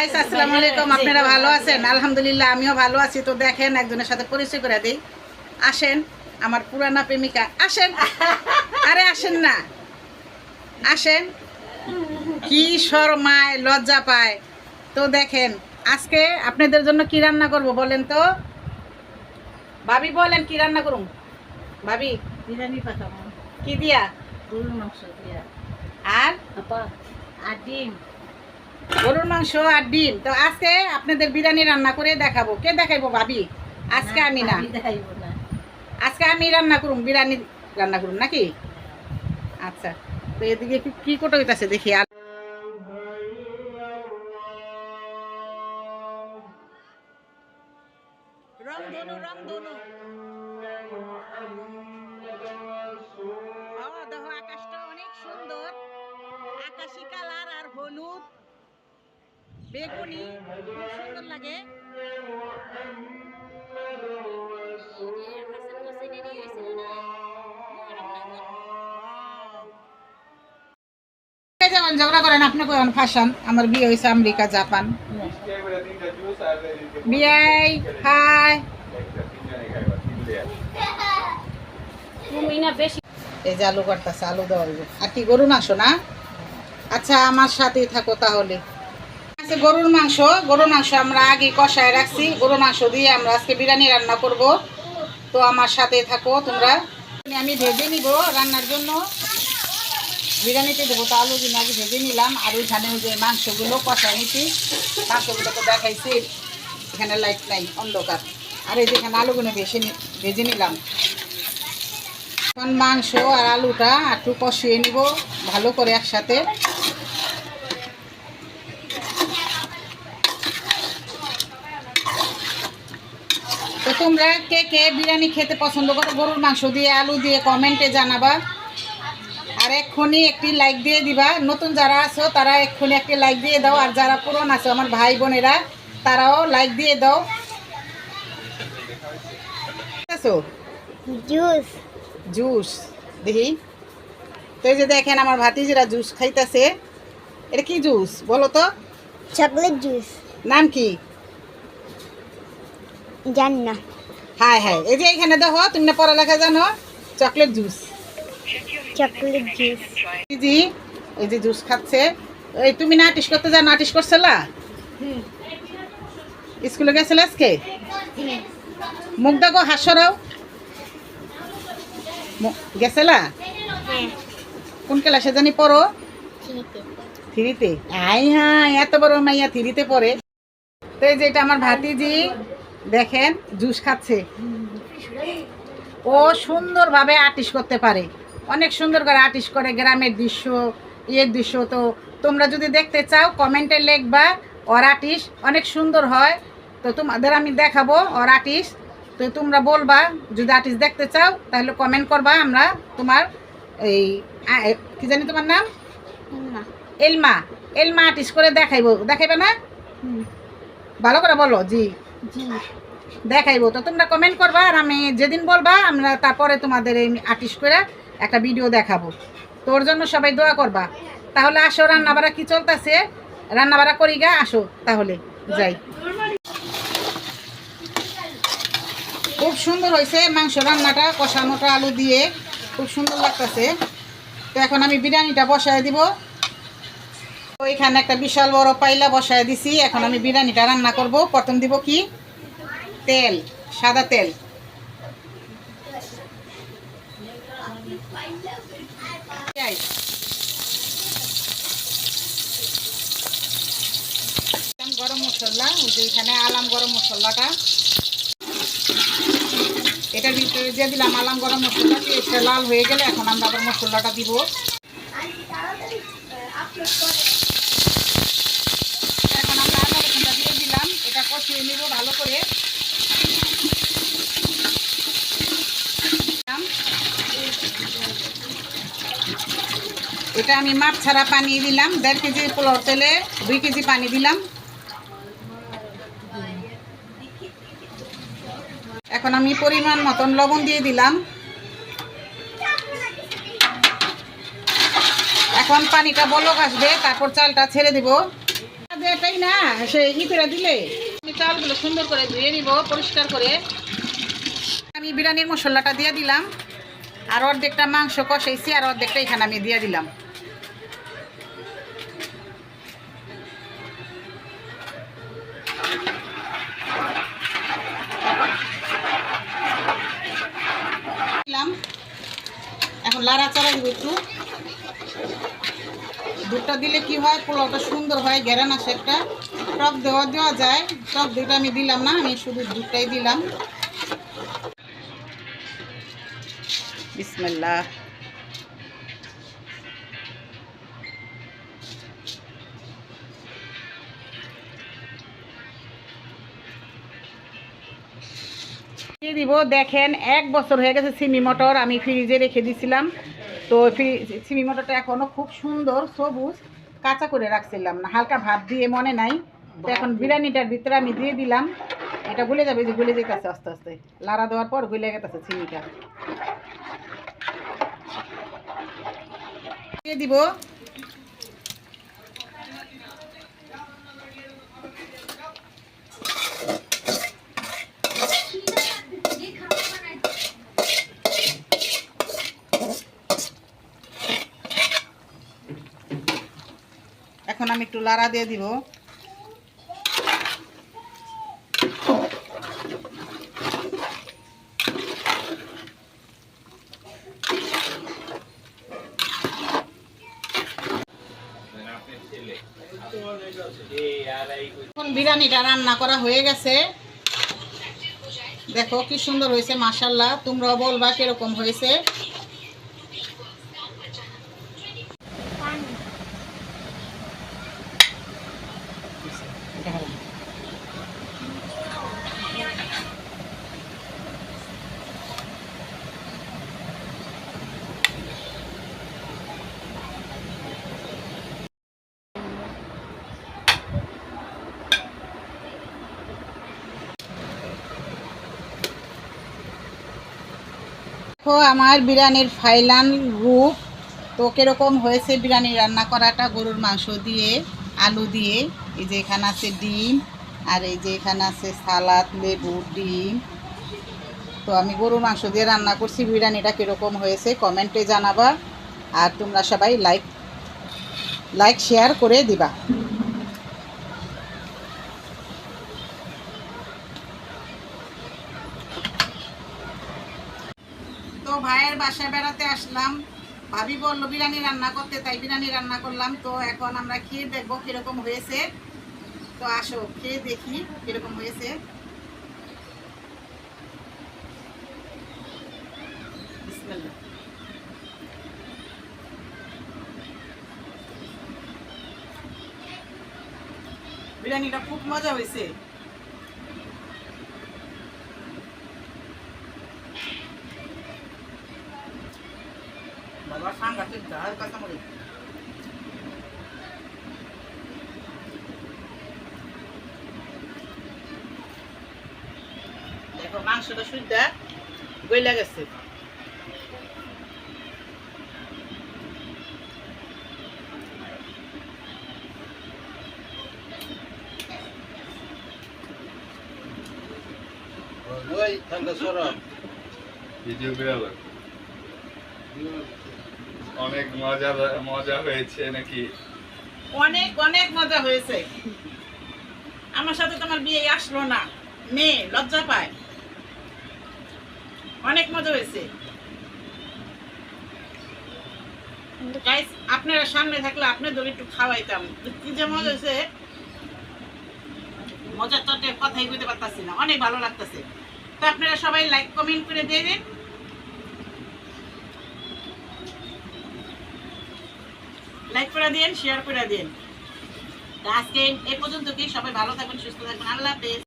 আসসালামু আলাইকুম। আপনারা ভালো আছেন? আলহামদুলিল্লাহ আমিও ভালো আছি। তো দেখেন একজনের সাথে পরিচয় করে দিই। আসেন, আমার পুরানা প্রেমিকা। আসেন, আরে আসেন না, আসেন। কি শরমায়, লজ্জা পায়। তো দেখেন আজকে আপনাদের জন্য কি রান্না করব বলেন তো। ভাবি বলেন কি রান্না করুন। ভাবি বিরিয়ানি পাঠাবো কি দিয়া? গরুর মাংস দিয়া আর আপা আর ডিম। গরুর মাংস আর ডিম। তো আজকে আপনাদের বিরিয়ানি রান্না করে দেখাবো। কে দেখাইবো? ভাবি। আজকে আমি না, দেখাইব না, আজকে আমি রান্না করুম, বিরিয়ানি রান্না করুম নাকি? আচ্ছা, তো এদিকে কি কোটো হইতাছে দেখি। আর রংধনু রংধনু দেখো আকাশটা অনেক সুন্দর, আকাশি কালার আর হলুদ বেগুনি, খুব সুন্দর লাগে। যেমন ঝগড়া করেন আপনি কোন ফাঁসান। আমার বিয়ে হয়েছে আমেরিকা জাপান। বিয়াই হাই। তুমি না বেশি। এই যে আলু কাটতেছে, আলু দেওয়া হইবে। আর কি গরুর মাংস না? আচ্ছা আমার সাথেই থাকো তাহলে। আচ্ছা গরুর মাংস আমরা আগে কষায় রাখছি। গরুর মাংস দিয়ে আমরা আজকে বিরিয়ানি রান্না করব। তো আমার সাথে থাকো তোমরা। আমি ভেজে নিব রান্নার জন্য, বিরিয়ানিতে দেবো। তো আলুগুলো আগে ভেজে নিলাম, আর ওইখানে ওই যে মাংসগুলো কষায় নিচ্ছি। মাংসগুলো তো দেখাইছি, এখানে লাইট নাই, অন্ধকার। আর এই যেখানে আলুগুলো ভেজে নিলাম। এখন মাংস আর আলুটা একটু কষিয়ে নিব ভালো করে একসাথে। তো তোমরা কে কে বিরিয়ানি খেতে পছন্দ করো গরুর মাংস দিয়ে আলু দিয়ে, কমেন্টে জানাবা। আর এক্ষুনি একটি লাইক দিয়ে দিবা। নতুন যারা আছো তারা এক্ষুনি একটি লাইক দিয়ে দাও, আর যারা পুরনো আছো আমার ভাই বোনেরা তারাও লাইক দিয়ে দাও। জুস জুস দেখি। তো এই যে দেখেন আমার ভাতিজিরা জুস খাইতেছে। এটা কি জুস বলো তো? Chocolate juice. নাম কি? জানি না। হাই হাই, এই যে এখানে দেখো, তুমি না পড়ালেখা জানো? Chocolate juice. Chocolate juice. জি, এই যে জুস খাচ্ছে। এই তুমি না আর্টিস্ট করতে জানো? আর্টিস্ট করছিলা? স্কুলে গেছিলে আজকে? মুখ দেখো, হাসরাও গেছিলা? কোন ক্লাসে জানি পড়ো? থ্রিতে। আই হ্যাঁ, এত বড় মাইয়া থ্রিতে পড়ে। তো এই যে এটা আমার ভাতিজি, দেখেন জুস খাচ্ছে। ও সুন্দরভাবে আর্টিস্ট করতে পারে, অনেক সুন্দর করে আর্টিস্ট করে, গ্রামের দৃশ্য, ইয়ের দৃশ্য। তো তোমরা যদি দেখতে চাও কমেন্টে লিখবা, ওর আর্টিস্ট অনেক সুন্দর হয়। তো তোমাদের আমি দেখাবো ওর আর্টিস্ট। তো তোমরা বলবা যদি আর্টিস্ট দেখতে চাও তাহলে কমেন্ট করবা। আমরা তোমার এই কি জানি তোমার নাম? এলমা। এলমা আর্টিস্ট করে দেখাইবে না? ভালো করে বলো। জি দেখাইবো। তো তোমরা কমেন্ট করবা, আর আমি যেদিন বলবা আমরা তারপরে তোমাদের এই আর্টিস্ট করে একটা ভিডিও দেখাবো। তোর জন্য সবাই দোয়া করবা। তাহলে আসো, রান্নাবাড়া কি চলতেছে? রান্নাবাড়া করি গা, আসো তাহলে যাই। খুব সুন্দর হয়েছে মাংস রান্নাটা, কষানোটা আলু দিয়ে খুব সুন্দর লাগতেছে। তো এখন আমি বিরিয়ানিটা বসায় দিব। ওইখানে একটা বিশাল বড় পাইলা বসায় দিছি। এখন আমি বিরিয়ানিটা রান্না করব। প্রথম দিব কি? তেল, সাদা তেল। গরম মশলা, ওই যে এখানে আলাম গরম মশলাটা, এটার ভিতরে দিয়ে দিলাম আলাম গরম মশলা। এটা লাল হয়ে গেলে এখন আমরা আবার মশলাটা দিব। এখন আমরা আদা রসুনটা দিয়ে দিলাম, এটা কষিয়ে নেব ভালো করে। এটা আমি মাপ ছাড়া পানি দিলাম। 1.5 কেজি পোলাও তেলে 2 কেজি পানি দিলাম। এখন আমি পরিমাণ মতন লবণ দিয়ে দিলাম। এখন পানিটা বলক আসবে, তারপর চালটা ছেড়ে দিব। যে এটাই না সে করে দিলে আমি চালগুলো সুন্দর করে ধুয়ে নিব পরিষ্কার করে। আমি বিরিয়ানির মশলাটা দিয়ে দিলাম, আর অর্ধেকটা মাংস কষাইছি, আর অর্ধেকটা এখানে আমি দিয়ে দিলাম। এখন লাড়াচাড়া দিব একটু। দুধটা দিলে কি হয়, পোলাওটা সুন্দর হয়, ঘেরান আসে একটা। টক দেওয়া যায়, টক দুধটা আমি দিলাম না, আমি শুধু দুধটাই দিলাম। বিসমিল্লাহ। দিব দেখেন 1 বছর হয়ে গেছে সিমি মটর আমি ফ্রিজে রেখে দিয়েছিলাম। তো সিমি মটরটা এখনো খুব সুন্দর সবুজ, কাঁচা করে রাখছিলাম না, হালকা ভাত দিয়ে মনে নাই। তো এখন বিরিয়ানিটার ভিতরে আমি দিয়ে দিলাম। এটা গলে যাবে, যে গলে যেতেছে আস্তে আস্তে, লাড়া দেওয়ার পর গলে গেছে চিনিটা। দিয়ে দিব এখন আমি একটু লাড়া দিয়ে দিব। এখন বিরিয়ানিটা রান্না করা হয়ে গেছে, দেখো কি সুন্দর হয়েছে মাশাআল্লাহ। তোমরাও বলবা কিরকম হয়েছে। আমার বিরিয়ানির ফাইনাল রূপ। তো কিরকম হয়েছে বিরিয়ানি রান্না করাটা, গরুর মাংস দিয়ে, আলু দিয়ে, এই যে এখানে আছে ডিম, আর এই যে এখানে আছে সালাদ, লেবু, ডিম। তো আমি গরুর মাংস দিয়ে রান্না করছি। বিরিয়ানিটা কিরকম হয়েছে কমেন্টে জানাবা, আর তোমরা সবাই লাইক শেয়ার করে দিবা। তো ভাইয়ের বাসায় বেড়াতে আসলাম, ভাবি বললো বিরিয়ানি রান্না করতে, তাই বিরিয়ানি রান্না করলাম। তো এখন আমরা খেয়ে দেখবো কিরকম হয়েছে। তো আসো খেয়ে দেখি কিরকম হয়েছে। বিসমিল্লাহ। বিরিয়ানিটা খুব মজা হয়েছে। বাবা সাংঘাতিক ঝাল কাঁচামরিচ। দেখো মাংসটা সুদ্ধা গইলা গেছে। অনেক মজা হয়েছে নাকি? অনেক অনেক মজা হয়েছে। আমার সাথে তোমার বিয়ে আসলো না, মেয়ে লজ্জা পায়। অনেক মজা হয়েছে গাইস, আপনারা সামনে থাকলে আপনাদের একটু খাওয়াইতাম, কি যে মজা হয়েছে। মজার চটে কথাই বলতে পারতাছি না, অনেক ভালো লাগতেছে। তো আপনারা সবাই লাইক কমেন্ট করে দিয়ে দিন, লাইক করে দিন, শেয়ার করে দিন। আজকে এই পর্যন্ত কি, সবাই ভালো থাকবেন, সুস্থ থাকবেন, আল্লাহ হাফেজ।